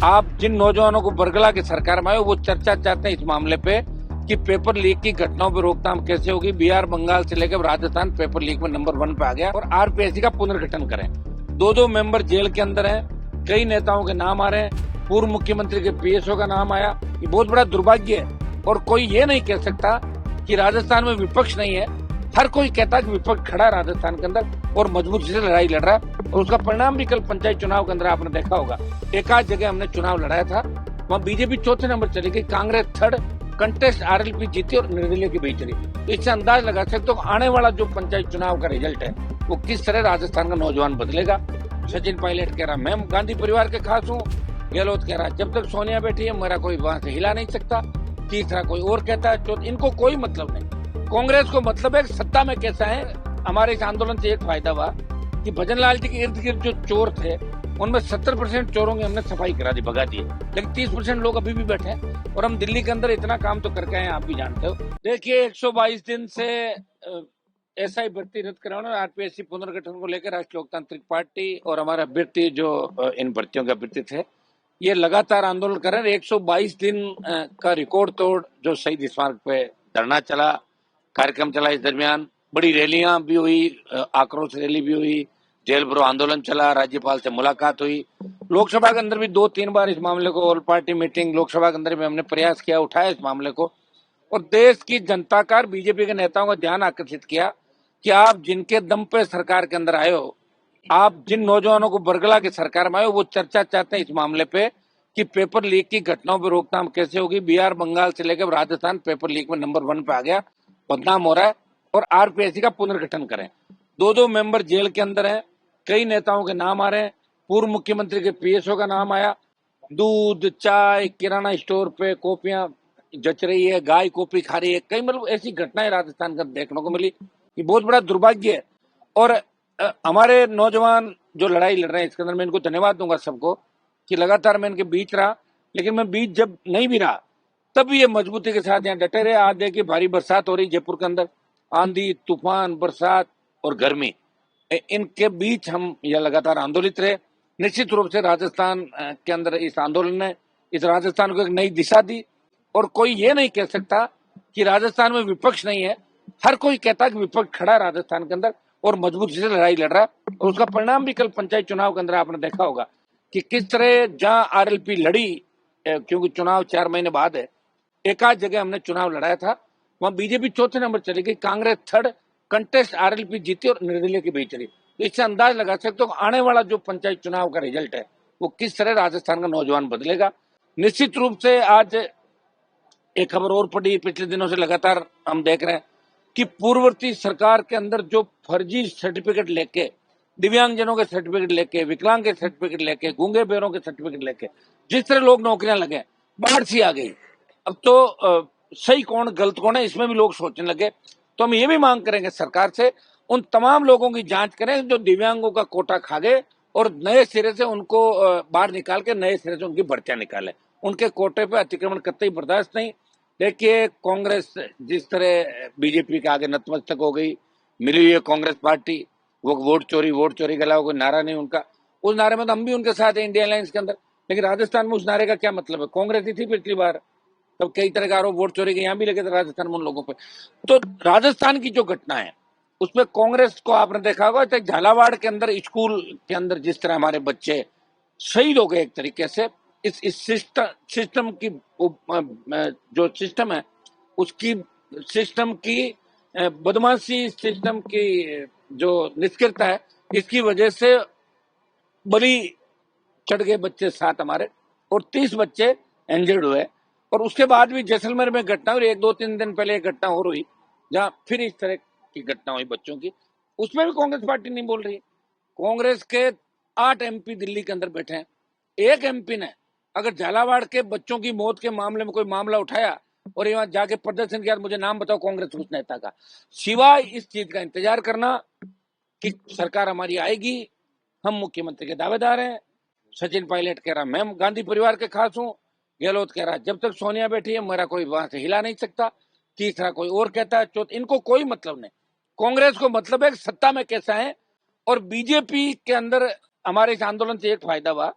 आप जिन नौजवानों को बरगला की सरकार में आए वो चर्चा चाहते हैं इस मामले पे कि पेपर लीक की घटनाओं पर रोकथाम कैसे होगी। बिहार, बंगाल से लेकर राजस्थान पेपर लीक में नंबर 1 पे आ गया और आरपीएससी का पुनर्गठन करें। दो मेंबर जेल के अंदर हैं, कई नेताओं के नाम आ रहे हैं, पूर्व मुख्यमंत्री के पीएसओ का नाम आया। ये बहुत बड़ा दुर्भाग्य है और कोई ये नहीं कह सकता कि राजस्थान में विपक्ष नहीं है। हर कोई कहता है कि विपक्ष खड़ा है राजस्थान के अंदर और मजबूती से लड़ाई लड़ रहा है और उसका परिणाम भी कल पंचायत चुनाव के अंदर आपने देखा होगा। एक आध जगह हमने चुनाव लड़ाया था, वहाँ बीजेपी चौथे नंबर चली गई, कांग्रेस थर्ड, कंटेस्ट आरएलपी जीती और निर्दलीय की बीच रही। तो इससे अंदाज लगा सकते हो आने वाला जो पंचायत चुनाव का रिजल्ट है वो किस तरह राजस्थान का नौजवान बदलेगा। सचिन पायलट कह रहा मैं गांधी परिवार के खास हूँ, गहलोत कह रहा जब तक सोनिया बैठी है मेरा कोई वहां से हिला नहीं सकता, तीसरा कोई और कहता है। तो इनको कोई मतलब नहीं। कांग्रेस को मतलब है सत्ता में कैसा है। हमारे इस आंदोलन से एक फायदा हुआ कि भजन लाल जी के इर्द गिर्द जो चोर थे उनमें 70% चोरों की हमने सफाई करा दी, भगा दी, लेकिन 30% लोग अभी भी बैठे हैं और हम दिल्ली के अंदर इतना काम तो करके आए, आप भी जानते हो। देखिए 122 दिन से एसआई भर्ती रद्द कराना, आरपीएससी पुनर्गठन को लेकर राष्ट्रीय लोकतांत्रिक पार्टी और हमारे अभ्यर्थी जो इन भर्तियों के अभ्यर्थी थे ये लगातार आंदोलन कर रहे हैं। 122 दिन का रिकॉर्ड तोड़ जो शहीद स्मारक पे धरना चला, कार्यक्रम चला, इस दरमियान बड़ी रैलियां भी हुई, आक्रोश रैली भी हुई, जेल भरो आंदोलन चला, राज्यपाल से मुलाकात हुई। लोकसभा के अंदर भी 2-3 बार इस मामले को ऑल पार्टी मीटिंग लोकसभा के अंदर भी हमने प्रयास किया, उठाया इस मामले को और देश की जनता का बीजेपी के नेताओं का ध्यान आकर्षित किया कि आप जिनके दम पे सरकार के अंदर आए हो, आप जिन नौजवानों को बरगला की सरकार में आए हो वो चर्चा चाहते हैं इस मामले पे कि पेपर लीक की घटनाओं पर रोकथाम कैसे होगी। बिहार, बंगाल से लेकर राजस्थान पेपर लीक में नंबर 1 पे आ गया, बदनाम हो रहा है और आरपीएससी का पुनर्गठन करें। दो मेंबर जेल के अंदर हैं, कई नेताओं के नाम आ रहे हैं, पूर्व मुख्यमंत्री के पीएसओ का नाम आया। दूध, चाय, किराना स्टोर पे कॉपियां जच रही है, गाय कॉपी खा रही है, कई मतलब ऐसी घटनाएं राजस्थान का देखने को मिली। ये बहुत बड़ा दुर्भाग्य है और हमारे नौजवान जो लड़ाई लड़ रहे हैं इसके अंदर मैं इनको धन्यवाद दूंगा सबको कि लगातार मैं इनके बीच रहा, लेकिन मैं बीच जब नहीं भी रहा तब भी ये मजबूती के साथ यहाँ डटे रहे। आज देखिए भारी बरसात हो रही जयपुर के अंदर, आंधी, तूफान, बरसात और गर्मी, इनके बीच हम यह लगातार आंदोलित रहे। निश्चित रूप से राजस्थान के अंदर इस आंदोलन ने इस राजस्थान को एक नई दिशा दी और कोई ये नहीं कह सकता कि राजस्थान में विपक्ष नहीं है। हर कोई कहता है कि विपक्ष खड़ा है राजस्थान के अंदर और मजबूती से लड़ाई लड़ रहा है और उसका परिणाम भी कल पंचायत चुनाव के अंदर आपने देखा होगा कि किस तरह जहां आरएलपी लड़ी, क्योंकि चुनाव 4 महीने बाद है, एक आध जगह हमने चुनाव लड़ाया था, वहां बीजेपी चौथे नंबर चली गई, कांग्रेस थर्ड, कंटेस्ट आरएलपी जीती और निर्दलीय की बीच रही। तो इससे अंदाज लगा सकते हो आने वाला जो पंचायत चुनाव का रिजल्ट है वो किस तरह राजस्थान का नौजवान बदलेगा। निश्चित रूप से आज एक खबर और पड़ी, पिछले दिनों से लगातार हम देख रहे हैं कि पूर्ववर्ती सरकार के अंदर जो फर्जी सर्टिफिकेट लेके, दिव्यांगजनों के सर्टिफिकेट लेके, विकलांग के सर्टिफिकेट लेके, गूंगे बेरों के सर्टिफिकेट लेके जिस तरह लोग नौकरियां लगे, बाढ़ सी आ गई। अब तो सही कौन गलत कौन है इसमें भी लोग सोचने लगे। तो हम ये भी मांग करेंगे सरकार से उन तमाम लोगों की जांच करें जो दिव्यांगों का कोटा खा गए और नए सिरे से उनको बाहर निकाल के नए सिरे से उनकी भर्तियां निकाले। उनके कोटे पे अतिक्रमण कतई बर्दाश्त नहीं। देखिए कांग्रेस जिस तरह बीजेपी के आगे नतमस्तक हो गई, मिली हुई है कांग्रेस पार्टी, वो वोट चोरी के अलावा कोई नारा नहीं उनका। उस नारे में तो हम भी उनके साथ है इंडिया अलायंस के अंदर, लेकिन राजस्थान में उस नारे का क्या मतलब है। कांग्रेस ही थी पिछली बार, तब कई तरह का आरोप वोट चोरी के यहाँ भी लगे थे राजस्थान में उन लोगों पे। तो राजस्थान की जो घटना है उसमें कांग्रेस को आपने देखा होगा, तो झालावाड़ के अंदर स्कूल के अंदर जिस तरह हमारे बच्चे शहीद हो गए एक तरीके से, इस सिस्टम की जो सिस्टम है उसकी सिस्टम की बदमाशी, सिस्टम की जो निष्क्रियता है, इसकी वजह से बलि चढ़ गए बच्चे 7 हमारे और 30 बच्चे इंजर्ड हुए। और उसके बाद भी जैसलमेर में घटना हुई, 1-2-3 दिन पहले एक घटना और हुई जहां फिर इस तरह की घटना हुई बच्चों की, उसमें भी कांग्रेस पार्टी नहीं बोल रही। कांग्रेस के 8 एमपी दिल्ली के अंदर बैठे हैं, एक एमपी ने अगर झालावाड़ के बच्चों की मौत के मामले में कोई मामला उठाया और यहाँ जाके प्रदर्शन किया, मुझे नाम बताओ कांग्रेस उस नेता का, सिवाय इस चीज का इंतजार करना कि सरकार हमारी आएगी, हम मुख्यमंत्री के दावेदार हैं। सचिन पायलट कह रहा मैं गांधी परिवार के खास हूँ, गहलोत कह रहा जब तक सोनिया बैठी है मेरा कोई वहां से हिला नहीं सकता, तीसरा कोई और कहता है, चौथा, इनको कोई मतलब नहीं। कांग्रेस को मतलब है सत्ता में कैसा है और बीजेपी के अंदर हमारे इस आंदोलन से एक फायदा हुआ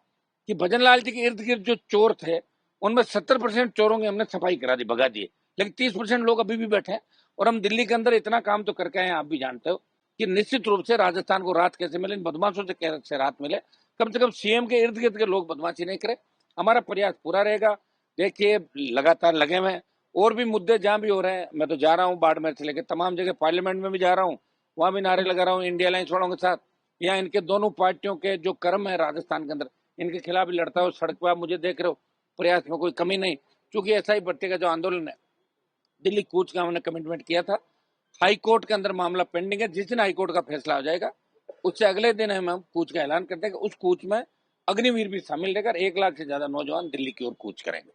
कि भजन लाल जी के इर्द गिर्द जो चोर थे उनमें 70% चोरों की हमने सफाई करा दी, भगा दिए, लेकिन 30% लोग अभी भी बैठे हैं। और हम दिल्ली के अंदर इतना काम तो करके आए हैं, आप भी जानते हो कि निश्चित रूप से राजस्थान को राहत कैसे मिले, इन बदमाशों से कैसे राहत मिले, कम से कम सीएम के इर्द गिर्द के लोग बदमाशी नहीं करे। हमारा प्रयास पूरा रहेगा। देखिए लगातार लगे हुए हैं, और भी मुद्दे जहां भी हो रहे हैं, मैं तो जा रहा हूँ बाड़मेर से लेकर तमाम जगह, पार्लियामेंट में भी जा रहा हूँ, वहां भी नारे लगा रहा हूँ इंडिया लाइन छोड़ों के साथ। यहाँ इनके दोनों पार्टियों के जो कर्म है राजस्थान के अंदर, इनके खिलाफ भी लड़ता हूँ। सड़क पर आप मुझे देख रहे हो, प्रयास में कोई कमी नहीं, क्योंकि ऐसा ही भट्टी का जो आंदोलन है, दिल्ली कूच का हमने कमिटमेंट किया था। हाई कोर्ट के अंदर मामला पेंडिंग है, जिस दिन हाई कोर्ट का फैसला हो जाएगा उससे अगले दिन हम कूच का ऐलान करते हैं कि उस कूच में अग्निवीर भी शामिल रहकर 1 लाख से ज्यादा नौजवान दिल्ली की ओर कूच करेंगे।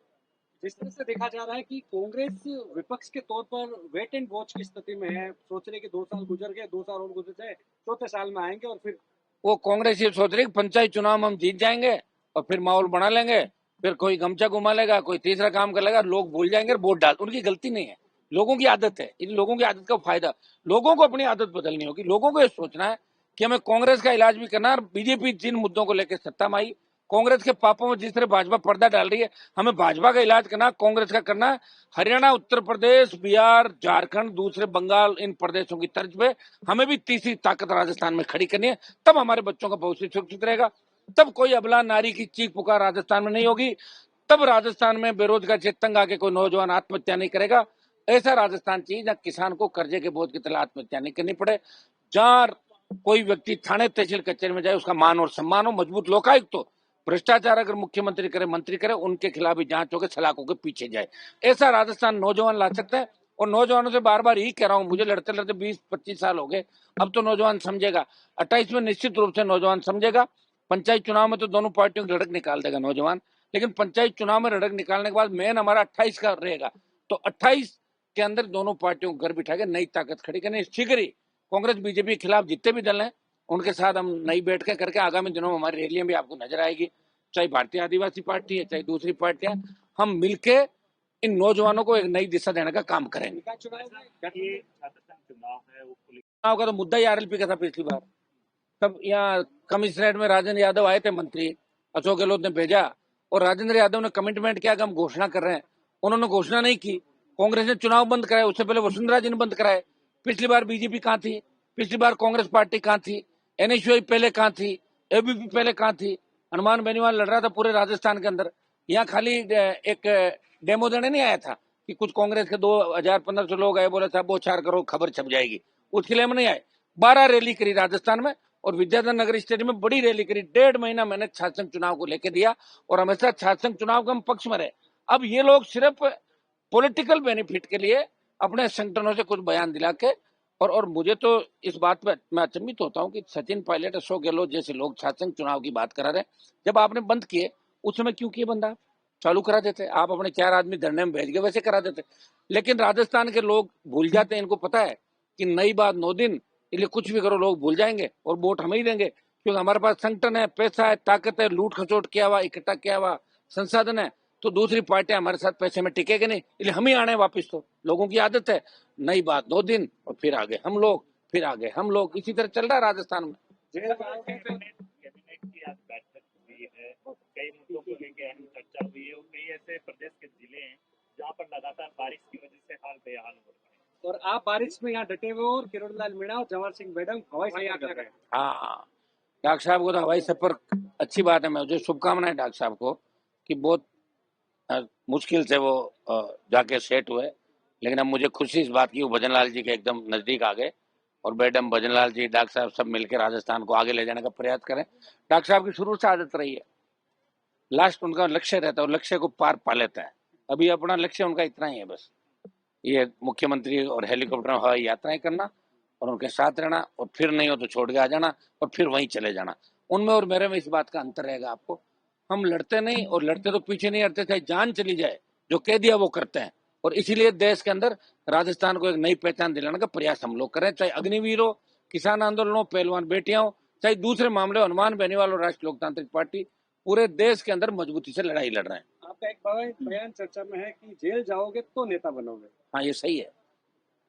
जिस तरह से देखा जा रहा है कि कांग्रेस विपक्ष के तौर पर वेट एंड वॉच की स्थिति में है, सोच रहे कि 2 साल गुजर गए, 2 साल और गुजर जाए, चौथे साल में आएंगे और फिर वो कांग्रेस ये सोच रही है कि पंचायत चुनाव में हम जीत जाएंगे और फिर माहौल बना लेंगे, फिर कोई गमछा घुमा लेगा, कोई तीसरा काम कर लेगा, लोग भूल जाएंगे और वोट डाल। उनकी गलती नहीं है, लोगों की आदत है। इन लोगों की आदत का फायदा, लोगों को अपनी आदत बदलनी होगी। लोगों को ये सोचना है कि हमें कांग्रेस का इलाज भी करना है, और बीजेपी जिन मुद्दों को लेकर सत्ता में आई, कांग्रेस के पापों में जिस तरह भाजपा पर्दा डाल रही है, हमें भाजपा का इलाज करना, कांग्रेस का करना है। हरियाणा, उत्तर प्रदेश, बिहार, झारखंड, दूसरे बंगाल, इन प्रदेशों की तर्ज पे हमें भी तीसरी ताकत राजस्थान में खड़ी करनी है। तब हमारे बच्चों का भविष्य सुरक्षित रहेगा, तब कोई अबला नारी की चीख पुकार राजस्थान में नहीं होगी, तब राजस्थान में बेरोजगार से तंग आके कोई नौजवान आत्महत्या नहीं करेगा। ऐसा राजस्थान चाहिए जहाँ किसान को कर्जे के बोझ की तरह आत्महत्या नहीं करनी पड़े, जहाँ कोई व्यक्ति थाने तहसील कचहरी में जाए उसका मान और सम्मान हो, मजबूत लोकायुक्त हो, भ्रष्टाचार अगर मुख्यमंत्री करे, मंत्री करे, उनके खिलाफ भी जांच होकर सलाखों के पीछे जाए। ऐसा राजस्थान नौजवान ला सकता है। और नौजवानों से बार बार यही कह रहा हूं, मुझे लड़ते लड़ते 20-25 साल हो गए, अब तो नौजवान समझेगा। 28 में निश्चित रूप से नौजवान समझेगा। पंचायत चुनाव में तो दोनों पार्टियों की लड़क निकाल देगा नौजवान, लेकिन पंचायत चुनाव में लड़क निकालने के बाद मेन हमारा 28 का रहेगा। तो 28 के अंदर दोनों पार्टियों को घर बिठा के नई ताकत खड़ी करनी। शीघ्र ही कांग्रेस बीजेपी के खिलाफ जितने भी दल हैं उनके साथ हम नई बैठकें करके आगामी दिनों में हमारी रैलियां भी आपको नजर आएगी, चाहे भारतीय आदिवासी पार्टी है चाहे दूसरी पार्टियां, हम मिलके इन नौजवानों को एक नई दिशा देने का काम करेंगे। चुनाव का तो मुद्दा ही आरएलपी का था पिछली बार। तब यहाँ कमिश्नरेट में राजेंद्र यादव आए थे मंत्री, अशोक गहलोत ने भेजा और राजेंद्र यादव ने कमिटमेंट किया कि हम घोषणा कर रहे हैं। उन्होंने घोषणा नहीं की, कांग्रेस ने चुनाव बंद कराए, उससे पहले वसुंधरा जी ने बंद कराए। पिछली बार बीजेपी कहाँ थी, पिछली बार कांग्रेस पार्टी कहाँ थी, एनएसयूआई पहले कहाँ थी, एबीपी पहले कहाँ थी। हनुमान बेनीवाल लड़ रहा था पूरे राजस्थान के अंदर, यहाँ खाली एक डेमो देने नहीं आया था कि कुछ कांग्रेस के 2000-1500 लोग आए, बोले साहब वो 4 करोड़ खबर छप जाएगी, उसके लिए हम नहीं आए। 12 रैली करी राजस्थान में और विद्याधर नगर स्टेडियम में बड़ी रैली करी। 1.5 महीना मैंने छात्र संघ चुनाव को लेकर दिया और हमेशा छात्र संघ चुनाव के हम पक्ष में रहे। अब ये लोग सिर्फ पॉलिटिकल बेनिफिट के लिए अपने संगठनों से कुछ बयान दिला के, और मुझे तो इस बात पे मैं अचंभित होता हूँ कि सचिन पायलट, अशोक गहलोत जैसे लोग छात्र संघ चुनाव की बात करा रहे। जब आपने बंद किए उस समय क्यों किए बंद? आप चालू करा देते, आप अपने 4 आदमी धरने में भेज के वैसे करा देते। लेकिन राजस्थान के लोग भूल जाते हैं, इनको पता है कि नई बात 9 दिन, इसलिए कुछ भी करो लोग भूल जाएंगे और वोट हमें ही देंगे, क्योंकि हमारे पास संगठन है, पैसा है, ताकत है, लूट खसोट किया हुआ इकट्ठा किया हुआ संसाधन है। तो दूसरी पार्टियां हमारे साथ पैसे में टिकेगी नहीं, इसलिए हम ही आने वापिस। तो लोगों की आदत है, नई बात 2 दिन और फिर आगे हम लोग, फिर आगे हम लोग, इसी तरह चल रहा है राजस्थान में। कैबिनेट की आज बैठक हुई है, कई मुद्दों को लेकर अहम चर्चा हुई है और कई ऐसे प्रदेश के जिले हैं जहां पर लगातार बारिश की वजह से हाल बेहाल हो रहा है। और आप बारिश में यहाँ डटे हुए और किरोड़लाल मीणा और जवाहर सिंह मैडम हवाई सफर कर रहे हैं। हाँ, डॉक्टर साहब को तो हवाई सफर अच्छी बात है, मुझे शुभकामनाएं डॉक्टर साहब को कि बहुत मुश्किल से वो जाके सेट हुए। लेकिन अब मुझे खुशी इस बात की, वो भजन लाल जी के एकदम नजदीक आ गए और मैडम भजन लाल जी, डॉक्टर साहब सब मिलकर राजस्थान को आगे ले जाने का प्रयास करें। डॉक्टर साहब की शुरू से आदत रही है, लास्ट उनका लक्ष्य रहता है और लक्ष्य को पार पा लेता है। अभी अपना लक्ष्य उनका इतना ही है, बस ये मुख्यमंत्री और हेलीकॉप्टर हवाई यात्राएं करना और उनके साथ रहना, और फिर नहीं हो तो छोड़ के आ जाना और फिर वहीं चले जाना। उनमें और मेरे में इस बात का अंतर रहेगा आपको। हम लड़ते नहीं, और लड़ते तो पीछे नहीं हटते, चाहे जान चली जाए, जो कह दिया वो करते हैं। और इसीलिए देश के अंदर राजस्थान को एक नई पहचान दिलाने का प्रयास हम लोग करें, चाहे अग्निवीर हो, किसान आंदोलन हो, पहलवान बेटियां हो, चाहे दूसरे मामले हो, हनुमान बेनीवाल और राष्ट्रीय लोकतांत्रिक पार्टी पूरे देश के अंदर मजबूती से लड़ाई लड़ रहे हैं। आपका एक बयान चर्चा में है कि जेल जाओगे तो नेता बनोगे। हाँ, ये सही है।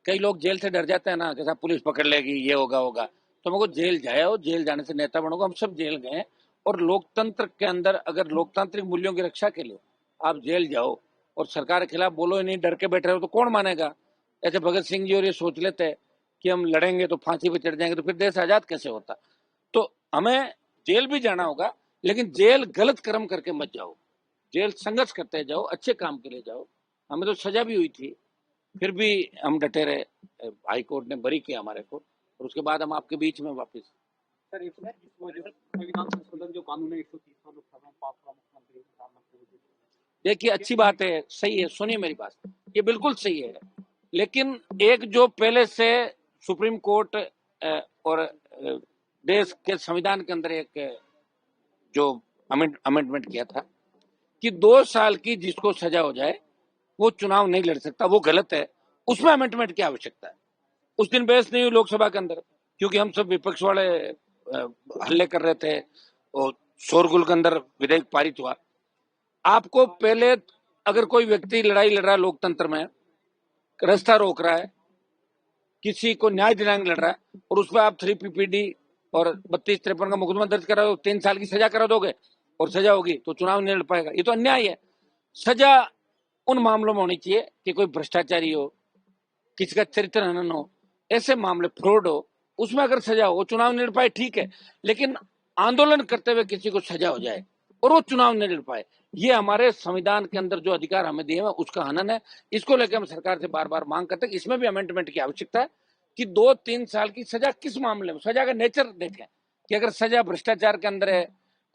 कई लोग जेल से डर जाते हैं ना, जैसा पुलिस पकड़ लेगी, ये होगा। तो हमको जेल जाए, जेल जाने से नेता बनोगे। हम सब जेल गए और लोकतंत्र के अंदर अगर लोकतांत्रिक मूल्यों की रक्षा के लिए आप जेल जाओ और सरकार के खिलाफ बोलो ही नहीं, डर के बैठे रहो, तो कौन मानेगा? ऐसे भगत सिंह जी और ये सोच लेते हैं कि हम लड़ेंगे तो फांसी पे चढ़ जाएंगे, तो फिर देश आजाद कैसे होता? तो हमें जेल भी जाना होगा, लेकिन जेल गलत कर्म करके मत जाओ, जेल संघर्ष करते जाओ, अच्छे काम के लिए जाओ। हमें तो सजा भी हुई थी, फिर भी हम डटे रहे, हाई कोर्ट ने बरी किया हमारे को, और उसके बाद हम आपके बीच में वापस। सर, इस वो जो संविधान संशोधन जो कानून है 130वां लोकसभा में पास हुआ, मुख्यमंत्री प्रधानमंत्री, देखिए अच्छी बात है, सही है, सुनिए मेरी बात, ये बिल्कुल सही है, लेकिन एक जो पहले से सुप्रीम कोर्ट और देश के संविधान के अंदर एक जो अमेंडमेंट किया था कि 2 साल की जिसको सजा हो जाए वो चुनाव नहीं लड़ सकता, वो गलत है। उसमें अमेंडमेंट की आवश्यकता है। उस दिन बहस नहीं हुई लोकसभा के अंदर, क्योंकि हम सब विपक्ष वाले हल्ले कर रहे थे और शोरगुल के अंदर विधेयक पारित हुआ। आपको पहले अगर कोई व्यक्ति लड़ाई लड़ रहा है लोकतंत्र में, रास्ता रोक रहा है, किसी को न्याय दिलाने लड़ रहा है, और उस पर आप 3 PPD और 32-53 का मुकदमा दर्ज करा दो, 3 साल की सजा करा दोगे और सजा होगी तो चुनाव नहीं लड़ पाएगा, ये तो अन्याय है। सजा उन मामलों में होनी चाहिए कि कोई भ्रष्टाचारी हो, किसी का चरित्र हनन हो, ऐसे मामले, फ्रॉड हो, उसमें अगर सजा हो, वो चुनाव नहीं लड़ पाए ठीक है, लेकिन आंदोलन करते हुए किसी को सजा हो जाए और वो चुनाव नहीं लड़ पाए, ये हमारे संविधान के अंदर जो अधिकार हमें दिए हैं उसका हनन है। इसको लेकर हम सरकार से बार बार मांग करते हैं, इसमें भी अमेंडमेंट की आवश्यकता है कि 2-3 साल की सजा किस मामले में, सजा का नेचर देखें कि अगर सजा भ्रष्टाचार के अंदर है,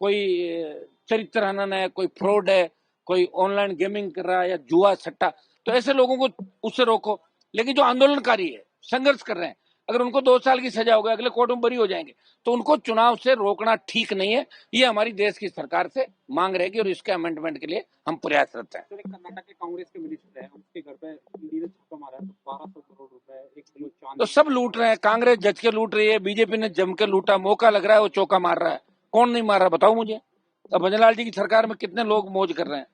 कोई चरित्र हनन है, कोई फ्रॉड है, कोई ऑनलाइन गेमिंग कर रहा है या जुआ सट्टा, तो ऐसे लोगों को उससे रोको। लेकिन जो आंदोलनकारी है, संघर्ष कर रहे हैं, अगर उनको 2 साल की सजा हो गई, अगले कोर्ट में बरी हो जाएंगे, तो उनको चुनाव से रोकना ठीक नहीं है। ये हमारी देश की सरकार से मांग रहेगी और इसके अमेंडमेंट के लिए हम प्रयासरत हैं। सर, एक कर्नाटक के कांग्रेस के मिनिस्टर है, उसके घर पे ईडी ने छापा मारा है, तो 1200 करोड़ रुपए, 1 किलो चांदी, तो सब लूट रहे हैं, कांग्रेस जज के लूट रही है, बीजेपी ने जम के लूटा, मौका लग रहा है वो चौका मार रहा है, कौन नहीं मार रहा बताओ मुझे? अब भजनलाल जी की सरकार में कितने लोग मौज कर रहे हैं,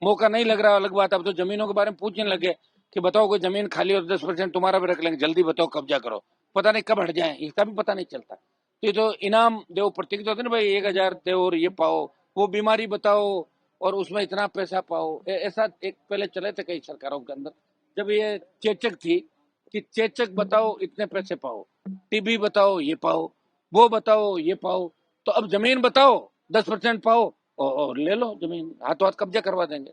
मौका नहीं लग रहा अलग बात। अब तो जमीनों के बारे में पूछने लगे कि बताओ कोई जमीन खाली और 10% तुम्हारा भी रख लेंगे, जल्दी बताओ कब्जा करो, पता नहीं कब हट जाए, इसका भी पता नहीं चलता। तो ये तो इनाम देव प्रतीक तो होते ना भाई, 1000 दो और ये पाओ, वो बीमारी बताओ और उसमें इतना पैसा पाओ, ऐसा एक पहले चले थे कई सरकारों के अंदर, जब ये चेचक थी कि चेचक बताओ इतने पैसे पाओ, टीबी बताओ ये पाओ, वो बताओ ये पाओ, तो अब जमीन बताओ 10% पाओ और ले लो जमीन, हाथों हाथ कब्जा करवा देंगे।